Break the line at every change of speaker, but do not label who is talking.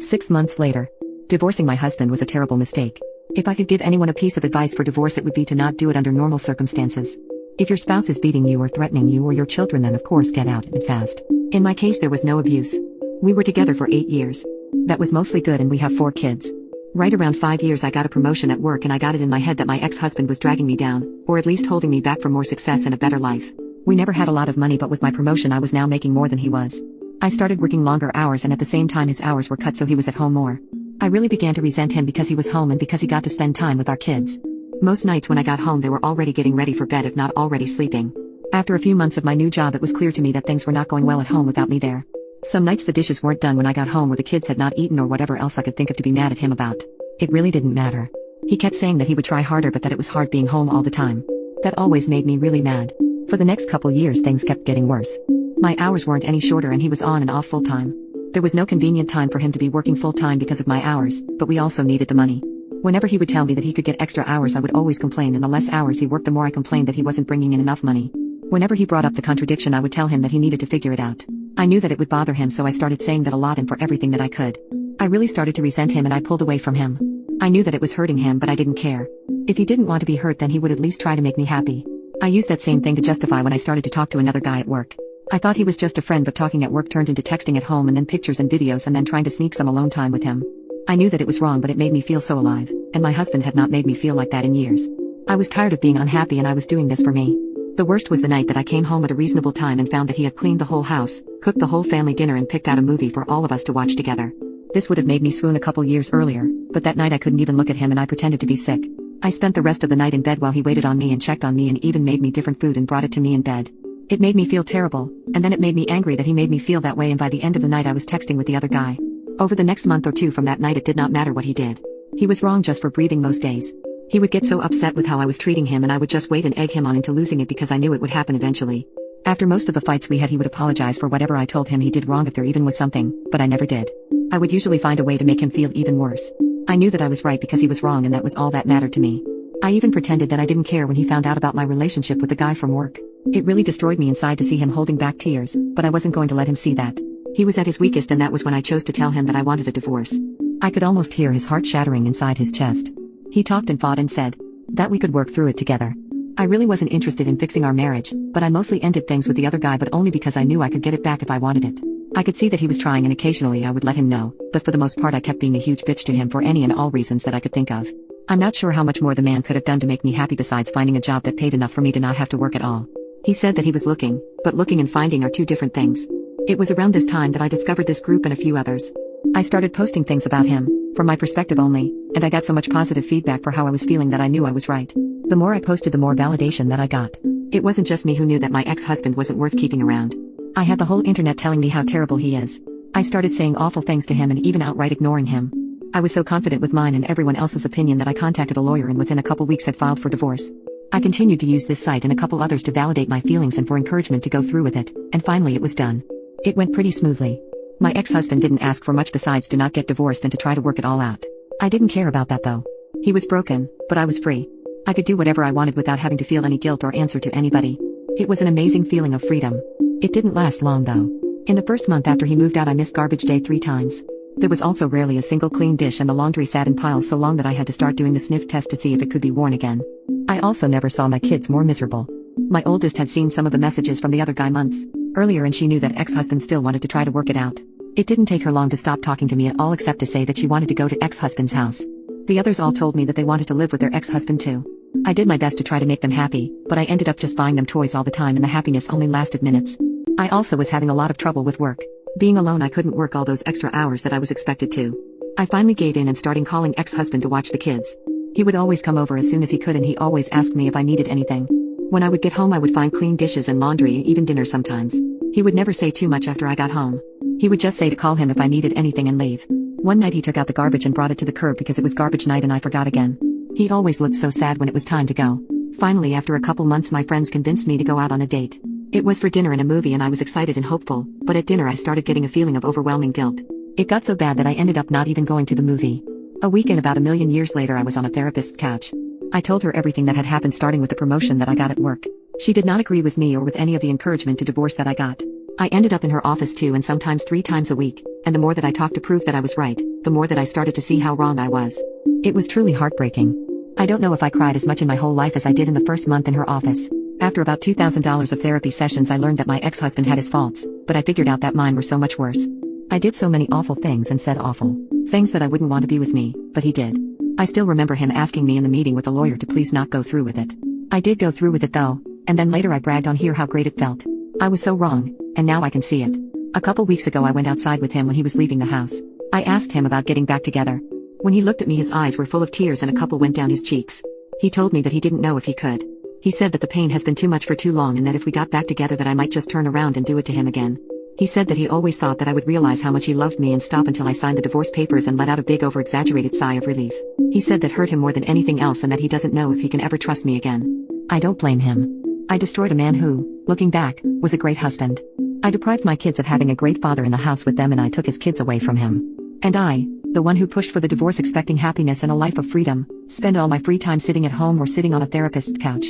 6 months later. Divorcing my husband was a terrible mistake. If I could give anyone a piece of advice for divorce, it would be to not do it under normal circumstances. If your spouse is beating you or threatening you or your children, then of course get out and fast. In my case, there was no abuse. We were together for 8 years. That was mostly good, and we have 4 kids. Right around 5 years I got a promotion at work, and I got it in my head that my ex-husband was dragging me down, or at least holding me back for more success and a better life. We never had a lot of money, but with my promotion I was now making more than he was. I started working longer hours, and at the same time his hours were cut, so he was at home more. I really began to resent him because he was home and because he got to spend time with our kids. Most nights when I got home they were already getting ready for bed, if not already sleeping. After a few months of my new job, it was clear to me that things were not going well at home without me there. Some nights the dishes weren't done when I got home, or the kids had not eaten, or whatever else I could think of to be mad at him about. It really didn't matter. He kept saying that he would try harder, but that it was hard being home all the time. That always made me really mad. For the next couple years things kept getting worse. My hours weren't any shorter, and he was on and off full time. There was no convenient time for him to be working full time because of my hours, but we also needed the money. Whenever he would tell me that he could get extra hours, I would always complain, and the less hours he worked the more I complained that he wasn't bringing in enough money. Whenever he brought up the contradiction, I would tell him that he needed to figure it out. I knew that it would bother him, so I started saying that a lot and for everything that I could. I really started to resent him, and I pulled away from him. I knew that it was hurting him, but I didn't care. If he didn't want to be hurt, then he would at least try to make me happy. I used that same thing to justify when I started to talk to another guy at work. I thought he was just a friend, but talking at work turned into texting at home, and then pictures and videos, and then trying to sneak some alone time with him. I knew that it was wrong, but it made me feel so alive, and my husband had not made me feel like that in years. I was tired of being unhappy, and I was doing this for me. The worst was the night that I came home at a reasonable time and found that he had cleaned the whole house, cooked the whole family dinner, and picked out a movie for all of us to watch together. This would have made me swoon a couple years earlier, but that night I couldn't even look at him, and I pretended to be sick. I spent the rest of the night in bed while he waited on me and checked on me and even made me different food and brought it to me in bed. It made me feel terrible, and then it made me angry that he made me feel that way, and by the end of the night I was texting with the other guy. Over the next month or two from that night, it did not matter what he did. He was wrong just for breathing most days. He would get so upset with how I was treating him, and I would just wait and egg him on into losing it because I knew it would happen eventually. After most of the fights we had, he would apologize for whatever I told him he did wrong, if there even was something, but I never did. I would usually find a way to make him feel even worse. I knew that I was right because he was wrong, and that was all that mattered to me. I even pretended that I didn't care when he found out about my relationship with the guy from work. It really destroyed me inside to see him holding back tears, but I wasn't going to let him see that. He was at his weakest, and that was when I chose to tell him that I wanted a divorce. I could almost hear his heart shattering inside his chest. He talked and fought and said that we could work through it together. I really wasn't interested in fixing our marriage, but I mostly ended things with the other guy, but only because I knew I could get it back if I wanted it. I could see that he was trying, and occasionally I would let him know, but for the most part I kept being a huge bitch to him for any and all reasons that I could think of. I'm not sure how much more the man could have done to make me happy besides finding a job that paid enough for me to not have to work at all. He said that he was looking, but looking and finding are two different things. It was around this time that I discovered this group and a few others. I started posting things about him, from my perspective only, and I got so much positive feedback for how I was feeling that I knew I was right. The more I posted, the more validation that I got. It wasn't just me who knew that my ex-husband wasn't worth keeping around. I had the whole internet telling me how terrible he is. I started saying awful things to him and even outright ignoring him. I was so confident with mine and everyone else's opinion that I contacted a lawyer and within a couple weeks had filed for divorce. I continued to use this site and a couple others to validate my feelings and for encouragement to go through with it, and finally it was done. It went pretty smoothly. My ex-husband didn't ask for much besides to not get divorced and to try to work it all out. I didn't care about that though. He was broken, but I was free. I could do whatever I wanted without having to feel any guilt or answer to anybody. It was an amazing feeling of freedom. It didn't last long though. In the first month after he moved out, I missed garbage day 3 times. There was also rarely a single clean dish, and the laundry sat in piles so long that I had to start doing the sniff test to see if it could be worn again. I also never saw my kids more miserable. My oldest had seen some of the messages from the other guy months earlier, and she knew that ex-husband still wanted to try to work it out. It didn't take her long to stop talking to me at all, except to say that she wanted to go to ex-husband's house. The others all told me that they wanted to live with their ex-husband too. I did my best to try to make them happy, but I ended up just buying them toys all the time, and the happiness only lasted minutes. I also was having a lot of trouble with work. Being alone, I couldn't work all those extra hours that I was expected to. I finally gave in and started calling ex-husband to watch the kids. He would always come over as soon as he could, and he always asked me if I needed anything. When I would get home, I would find clean dishes and laundry, even dinner sometimes. He would never say too much after I got home. He would just say to call him if I needed anything and leave. One night he took out the garbage and brought it to the curb because it was garbage night, and I forgot again. He always looked so sad when it was time to go. Finally, after a couple months, my friends convinced me to go out on a date. It was for dinner and a movie, and I was excited and hopeful, but at dinner I started getting a feeling of overwhelming guilt. It got so bad that I ended up not even going to the movie. A week and about 1,000,000 years later, I was on a therapist's couch. I told her everything that had happened, starting with the promotion that I got at work. She did not agree with me or with any of the encouragement to divorce that I got. I ended up in her office 2 and sometimes 3 times a week, and the more that I talked to prove that I was right, the more that I started to see how wrong I was. It was truly heartbreaking. I don't know if I cried as much in my whole life as I did in the first month in her office. After about $2,000 of therapy sessions, I learned that my ex-husband had his faults, but I figured out that mine were so much worse. I did so many awful things and said awful things that I wouldn't want to be with me, but he did. I still remember him asking me in the meeting with the lawyer to please not go through with it. I did go through with it though, and then later I bragged on here how great it felt. I was so wrong, and now I can see it. A couple weeks ago I went outside with him when he was leaving the house. I asked him about getting back together. When he looked at me, his eyes were full of tears and a couple went down his cheeks. He told me that he didn't know if he could. He said that the pain has been too much for too long and that if we got back together that I might just turn around and do it to him again. He said that he always thought that I would realize how much he loved me and stop until I signed the divorce papers and let out a big over-exaggerated sigh of relief. He said that hurt him more than anything else and that he doesn't know if he can ever trust me again. I don't blame him. I destroyed a man who, looking back, was a great husband. I deprived my kids of having a great father in the house with them, and I took his kids away from him. And I, the one who pushed for the divorce expecting happiness and a life of freedom, spent all my free time sitting at home or sitting on a therapist's couch.